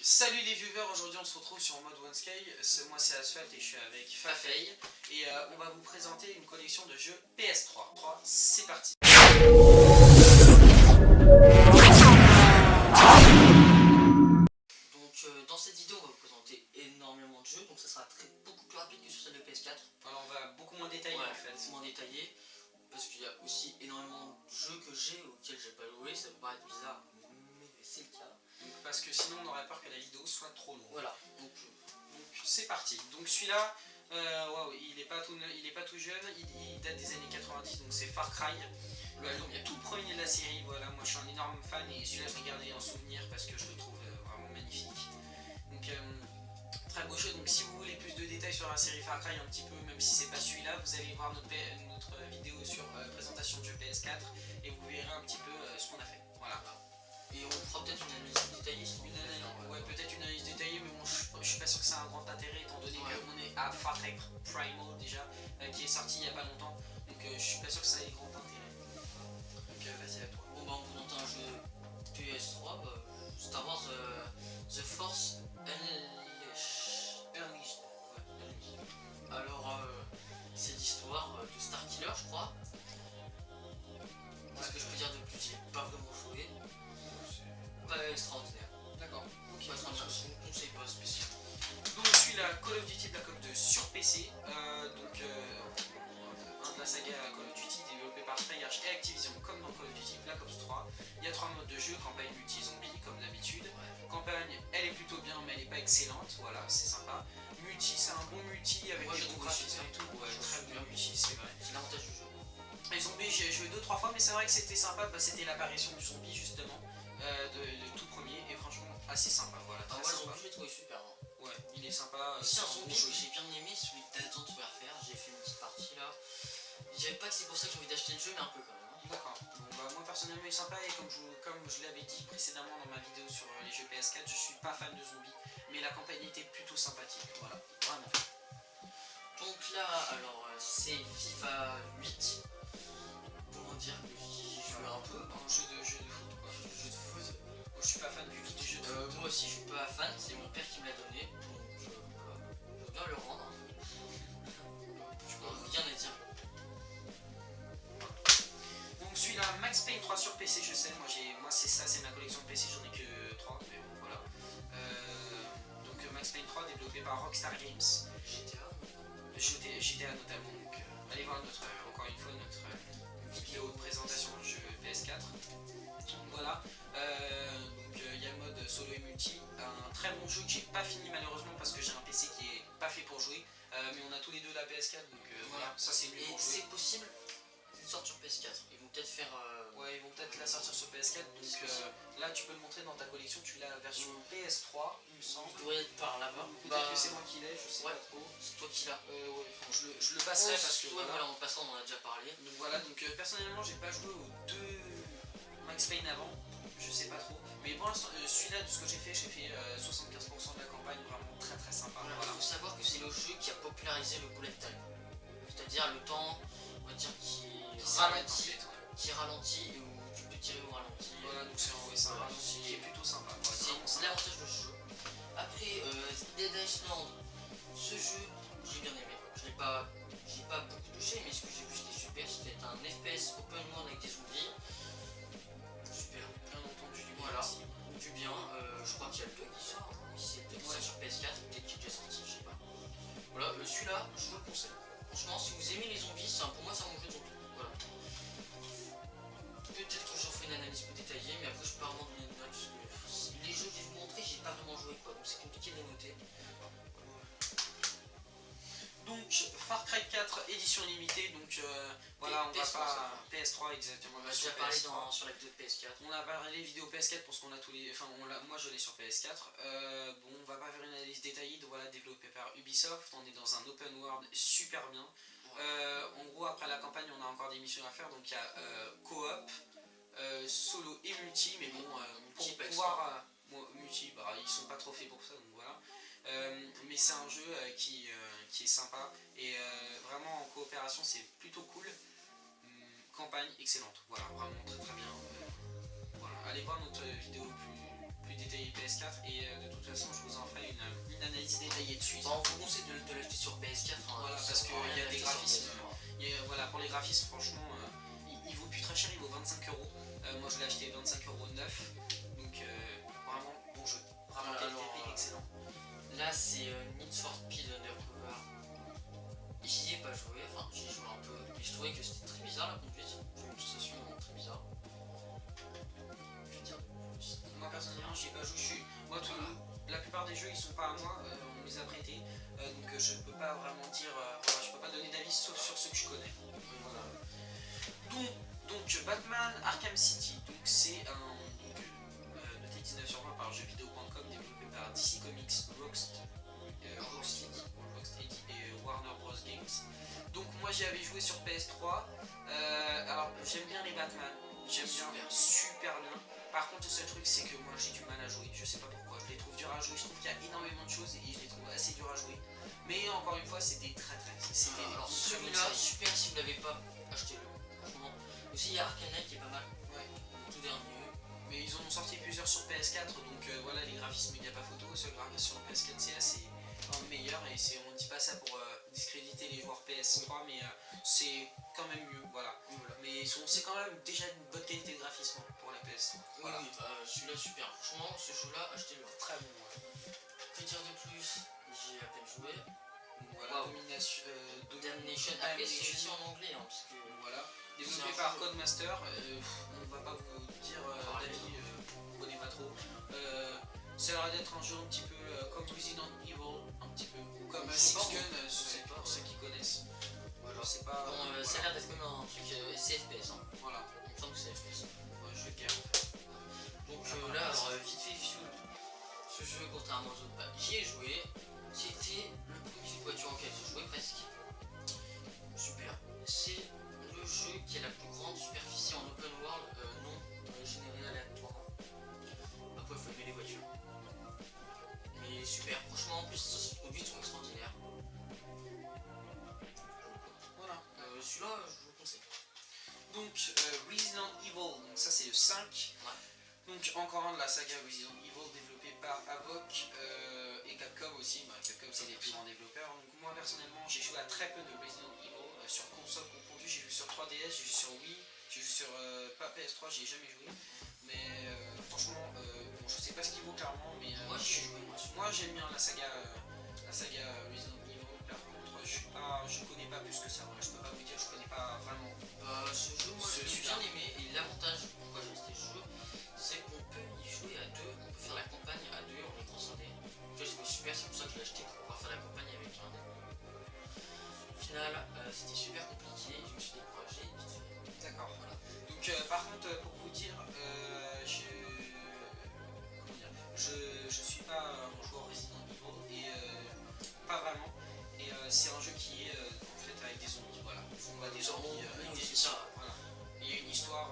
Salut les viewers, aujourd'hui on se retrouve sur Mode OneSky. Moi c'est Asphalt et je suis avec Fafei. Et on va vous présenter une collection de jeux PS3. C'est parti. Donc dans cette vidéo on va vous présenter énormément de jeux, donc ça sera beaucoup plus rapide que sur celle de PS4. Alors on va beaucoup moins détailler en fait. Beaucoup moins détaillé, parce qu'il y a aussi énormément de jeux que j'ai auxquels j'ai pas joué, ça peut paraître bizarre, mais c'est le cas. Parce que sinon on aurait peur que la vidéo soit trop longue. Voilà, donc c'est parti. Donc celui-là, wow, il est pas tout jeune, il date des années 90, donc c'est Far Cry. Le tout premier de la série, voilà, moi je suis un énorme fan et celui-là je l'ai gardé en souvenir parce que je le trouve vraiment magnifique. Donc très beau jeu, donc si vous voulez plus de détails sur la série Far Cry un petit peu, même si c'est pas celui-là, vous allez voir notre vidéo sur présentation de jeu PS4 et vous verrez un petit peu ce qu'on a fait. Voilà. Et on fera peut-être une analyse détaillée. Ouais, peut-être une analyse détaillée, mais bon, je suis pas sûr que ça a un grand intérêt étant donné qu'on est à Far Cry Primal déjà, qui est sorti il y a pas longtemps, donc je suis pas sûr que ça ait grand intérêt. Donc vas-y à toi. Bon bah on vous présente un jeu PS3, Star Wars The Force Unleashed. Alors c'est l'histoire de Starkiller je crois. Qu'est-ce que je peux dire de plus? J'ai pas vraiment joué. Pas extraordinaire. D'accord. Ok, c'est un conseil pas spécial. Donc celui-là, Call of Duty Black Ops 2 sur PC, un de la saga Call of Duty développé par Treyarch et Activision comme dans Call of Duty Black Ops 3. Il y a 3 modes de jeu, campagne multi-zombie comme d'habitude. Campagne, elle est plutôt bien mais elle est pas excellente, voilà, c'est sympa. Multi, c'est un bon multi avec des bons graphismes et tout, ouais, très bon multi, c'est vrai. C'est l'avantage du jeu. Les zombies, j'ai joué 2-3 fois, mais c'est vrai que c'était sympa, c'était l'apparition du zombie justement, de tout premier, et franchement assez sympa, voilà, très sympa. sympa. Le zombie, j'ai trouvé super. Ouais, il est sympa. C'est un zombie que j'ai bien aimé, celui de Dead Zone faire, j'ai fait une petite partie là. Je dirais pas que c'est pour ça que j'ai envie d'acheter le jeu, mais un peu quand même. D'accord. Bon, bah, moi personnellement il est sympa, et comme je l'avais dit précédemment dans ma vidéo sur les jeux PS4, je suis pas fan de zombies, mais la campagne était plutôt sympathique, voilà, vraiment. Donc là, alors c'est FIFA 8. Comment dire que j'y joue un peu. Un jeu de foot quoi. Jeu de foot. Moi je suis pas fan du tout du jeu de foot. Moi aussi je suis pas fan, c'est mon père qui me l'a donné, donc je veux bien le rendre. Je n'ai rien à dire. Donc celui-là, Max Payne 3 sur PC, je sais, moi c'est ça, c'est ma collection de PC, j'en ai que 3, mais bon voilà. Donc Max Payne 3 développé par Rockstar Games. GTA notamment, donc allez voir encore une fois notre vidéo de présentation du jeu PS4. Donc voilà, il y a le mode solo et multi, un très bon jeu que j'ai pas fini malheureusement parce que j'ai un PC qui est pas fait pour jouer, mais on a tous les deux la PS4, donc voilà, ça c'est mieux. Et c'est possible qu'ils sortent sur PS4, ils vont peut-être faire... Ouais, ils vont peut-être la sortir sur PS4, donc là tu peux le montrer dans ta collection, tu l'as la version PS3, il me semble. Il doit être par là-bas. Peut-être que c'est moi qui l'ai, je sais pas trop. C'est toi qui l'as. Ouais, je le passerai parce que voilà, on passera, on en a déjà parlé. Donc voilà, donc personnellement j'ai pas joué aux deux Max Payne avant, je sais pas trop. Mais pour l'instant, celui-là de ce que j'ai fait 75% de la campagne, vraiment très très sympa. Voilà. Il faut savoir que c'est le jeu qui a popularisé le bullet time. C'est-à-dire le temps, on va dire, qui ralentit et où tu peux tirer au ralenti. Voilà, donc c'est un ralenti qui est plutôt sympa. C'est l'avantage de ce jeu. Après, Dead Island, ce jeu, j'ai bien aimé. J'ai pas beaucoup touché, mais ce que j'ai vu c'était super. C'était un FPS open world avec des zombies. Super, bien entendu, du bien. Voilà, du bien. Je crois qu'il y a le 2 qui sort. C'est peut-être ça sur PS4, peut-être qu'il est déjà sorti, je sais pas. Voilà, celui-là, je vous le conseille. Franchement, si vous aimez les zombies, pour moi c'est un bon jeu de zombies. Voilà. Peut-être que j'en ferai une analyse plus détaillée, mais après je peux pas vraiment donner une note. Les jeux que je vais vous montrer, j'ai pas vraiment joué quoi, donc c'est compliqué de les noter. Donc Far Cry 4 édition limitée, donc voilà, on va pas PS3 exactement. On va déjà parler sur la vidéo de PS4. On a parlé vidéo PS4 parce qu'on a tous les, enfin moi je l'ai sur PS4. Bon, on va pas faire une analyse détaillée, donc voilà, développé par Ubisoft. On est dans un open world super bien. En gros, après la campagne, on a encore des missions à faire, donc il y a coop, solo et multi, mais bon, pour pouvoir multi, bah, ils sont pas trop faits pour ça, donc voilà. Mais c'est un jeu qui est sympa et vraiment en coopération c'est plutôt cool. Campagne excellente, voilà, vraiment très très bien. Voilà. Allez voir notre vidéo plus détaillé PS4 et de toute façon je vous en ferai une analyse détaillée dessus. On vous conseille de l'acheter sur PS4. Voilà, parce qu'il y a des graphismes. Voilà, pour les graphismes, franchement, il vaut plus très cher, il vaut 25 euros. Moi je l'ai acheté 25 euros neuf. Donc vraiment bon jeu. Vraiment qualité, excellent. Là c'est Need for Speed Undercover. J'y ai pas joué, enfin j'y ai joué un peu, mais je trouvais que c'était très bizarre la conduite. J'ai une sensation très bizarre. Je veux dire plus. Moi personnellement j'y ai pas joué, la plupart des jeux ils sont pas à moi, on me les a prêtés, donc je peux pas vraiment dire, voilà, je peux pas donner d'avis sauf sur ceux que je connais. Voilà. Donc Batman Arkham City, donc c'est un noté 19 sur 20 par jeuxvideo.com développé par DC Comics, Rocksteady et Warner Bros Games. Donc moi j'y avais joué sur PS3. Alors j'aime bien les Batman, j'aime bien, super bien. Par contre le seul truc c'est que moi j'ai du mal à jouer, je sais pas pourquoi, je les trouve durs à jouer, je trouve qu'il y a énormément de choses et je les trouve assez durs à jouer. Mais encore une fois c'était très alors celui-là, super, si vous l'avez pas, achetez-le. Franchement. Aussi il y a Arkham Knight qui est pas mal. Ouais. Tout dernier. Mais ils en ont sorti plusieurs sur PS4, donc voilà, les graphismes il n'y a pas photo, sur PS4 c'est assez meilleur et on ne dit pas ça pour discréditer les joueurs PS3, mais c'est quand même mieux, voilà. Mais c'est quand même déjà une bonne qualité de graphisme pour la PS3. Voilà. Oui, celui-là super. Franchement, ce jeu-là, achetez-le. Très bon. Ouais. Que dire de plus? J'y ai à peine joué. Voilà, Wow. Damnation. Après, c'est aussi en anglais, hein, parce que. Voilà. Développé par Codemaster, on va pas vous dire d'avis, vous connaissez pas trop. Ça a l'air d'être un jeu un petit peu comme Resident Evil, un petit peu, ou comme Six Gun, pour ceux qui connaissent. Voilà. Je sais pas. Bon, voilà. ça a l'air d'être comme un truc CFPS. Hein. Voilà. Il me semble que c'est FPS. Ouais, je vais dire. Donc là, alors, vite fait, Fuel. Ce jeu, contrairement aux autres, j'y ai joué. C'était le premier jeu de voiture auquel j'ai joué presque. Super. C'est le jeu qui a la plus grande superficie en open world non générée aléatoirement. Après, il faut aimer les voitures. Mais super. Franchement, en plus, les produits sont extraordinaires. Voilà. Celui-là, je vous le conseille. Donc, Resident Evil, donc ça c'est le 5. Ouais. Donc, encore un de la saga Resident Evil développé par Havok et Capcom aussi. Bah, Capcom c'est les plus grands développeurs. Donc, moi personnellement, j'ai joué à très peu de Resident Evil sur console confondue. J'ai joué sur 3DS, j'ai joué sur Wii, j'ai joué sur pas PS3, j'y ai jamais joué. Mais franchement, bon, je sais pas ce qu'il vaut clairement, mais moi j'aime bien la saga Resident Evil. Par contre, je connais pas plus que ça. Voilà, je peux pas vous dire, je connais pas vraiment. Ce jeu, moi j'ai bien aimé, et l'avantage pourquoi j'ai acheté ce jeu, c'est qu'on peut y jouer à deux, on peut faire la campagne à deux en écran scindé. Tu vois, j'ai trouvé super, c'est pour ça que je l'ai acheté pour pouvoir faire la campagne avec un ami. Au final, c'était super compliqué, je me suis découragé vite fait. D'accord, voilà. Donc par contre, pour vous dire, je suis pas un joueur Resident Evil et pas vraiment. Et c'est un jeu qui est en fait avec des zombies, voilà. On voit des zombies avec des ça. Voilà. Il y a une histoire,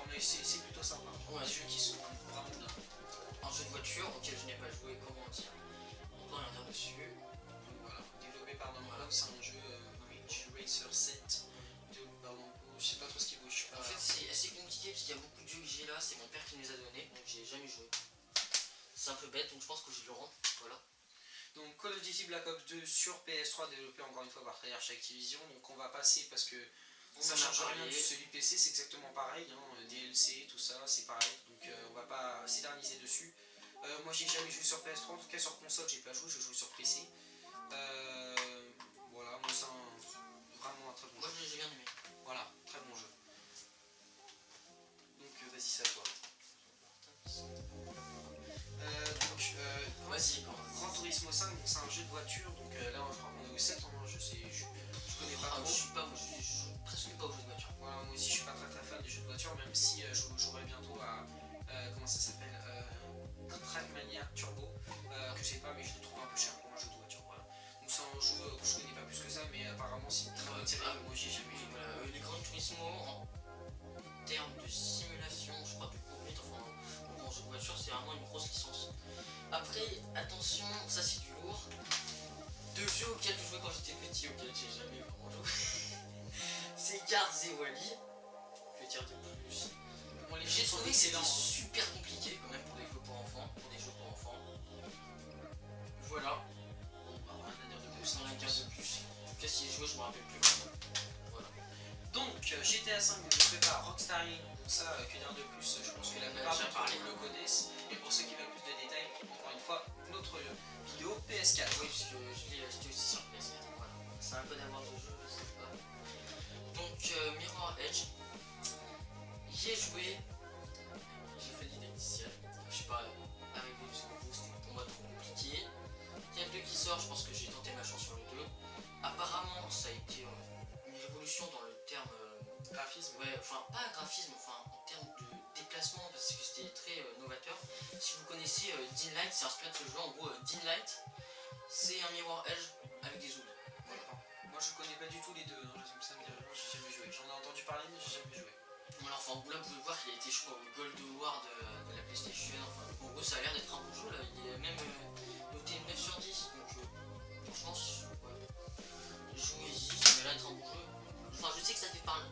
mais c'est plutôt sympa. Ouais. Des jeux qui sont vraiment bien. Un jeu de voiture auquel je n'ai pas joué, comment dire. On peut rien dire dessus. Donc voilà, développé par Namco, c'est un jeu Ridge Racer 7. Je sais pas trop ce qu'il vaut, je suis pas. En fait, c'est assez compliqué parce qu'il y a beaucoup de jeux que j'ai là, c'est mon père qui me les a donnés, donc j'ai jamais joué. C'est un peu bête, donc je pense que je le rends. Voilà. Donc Call of Duty Black Ops 2 sur PS3 développé encore une fois par Treyarch Activision. Donc on va passer parce que ça change rien de celui PC, c'est exactement pareil, hein, DLC, tout ça, c'est pareil. Donc on va pas s'éterniser dessus. Moi j'ai jamais joué sur PS3, en tout cas sur console j'ai pas joué, je joue sur PC. Voilà, moi c'est vraiment un très bon jeu. Moi j'ai bien aimé. Voilà, très bon jeu. Donc vas-y, c'est à toi. Vas-y, Gran Turismo 5, c'est un jeu de voiture, donc là je crois qu'on est au 7 en jeu, je connais pas trop. Je suis presque pas au jeu de voiture. Voilà, moi aussi je suis pas très fan des jeux de voiture, même si je jouerai bientôt à comment ça s'appelle, Trackmania Turbo, que j'ai pas mais je le trouve un peu cher pour un jeu de voiture. Voilà. Donc c'est un jeu que je connais pas plus que ça, mais apparemment c'est une très bonne série, moi j'y ai jamais joué. Voilà, les Gran Turismo en termes de simulation, je crois, de conduite, enfin en jeu de voiture, c'est vraiment une grosse licence. Après, attention, ça c'est du lourd. Deux jeux auxquels je jouais quand j'étais petit, auxquels j'ai jamais vraiment joué. C'est Cars et Wally. Que dire de plus? Bon, les J'ai films sont trouvé que c'était excellents. super compliqué quand même pour des jeux pour enfants, Voilà, Bon, bah, rien à dire de plus. sans rien dire de plus. En tout cas, si j'ai joué, je me rappelle plus vraiment. Voilà. Donc, GTA 5 je prépare Rockstar Ring. Bon, ça, que dire de plus, je pense que la plupart déjà d'entre parlé. vous le connaissent. Et pour ceux qui veulent plus de détails, encore une fois, notre vidéo PS4. Oui, parce que je l'ai acheté aussi sur PS4. Voilà. C'est un peu d'avoir de jeu, je sais pas. Donc, Mirror Edge, j'y ai joué. J'ai fait l'idée initiale. Je sais pas, avec vous, parce que vous, c'était pour moi trop compliqué. Il y a le 2 qui sort, je pense que j'ai tenté ma chance sur le 2. Apparemment, ça a été une révolution dans le terme. Graphisme. Ouais, enfin, pas graphisme, enfin, en termes de déplacement, parce que c'était très novateur. Si vous connaissez Dying Light, c'est inspiré de ce jeu. En gros, Dying Light, c'est un Mirror Edge avec des zooms. D'accord. Moi, je connais pas du tout les deux. Hein. Ça me dit rien, j'ai jamais joué. J'en ai entendu parler, mais j'ai jamais joué. Voilà, enfin, là, vous pouvez voir qu'il a été, je crois, au Gold Award de la PlayStation. Enfin, en gros, ça a l'air d'être un bon jeu, là. Il est même noté 9 sur 10. Donc, franchement, ouais. Jouez-y, ça m'a l'air d'être un bon jeu. Enfin, je sais que ça fait parler.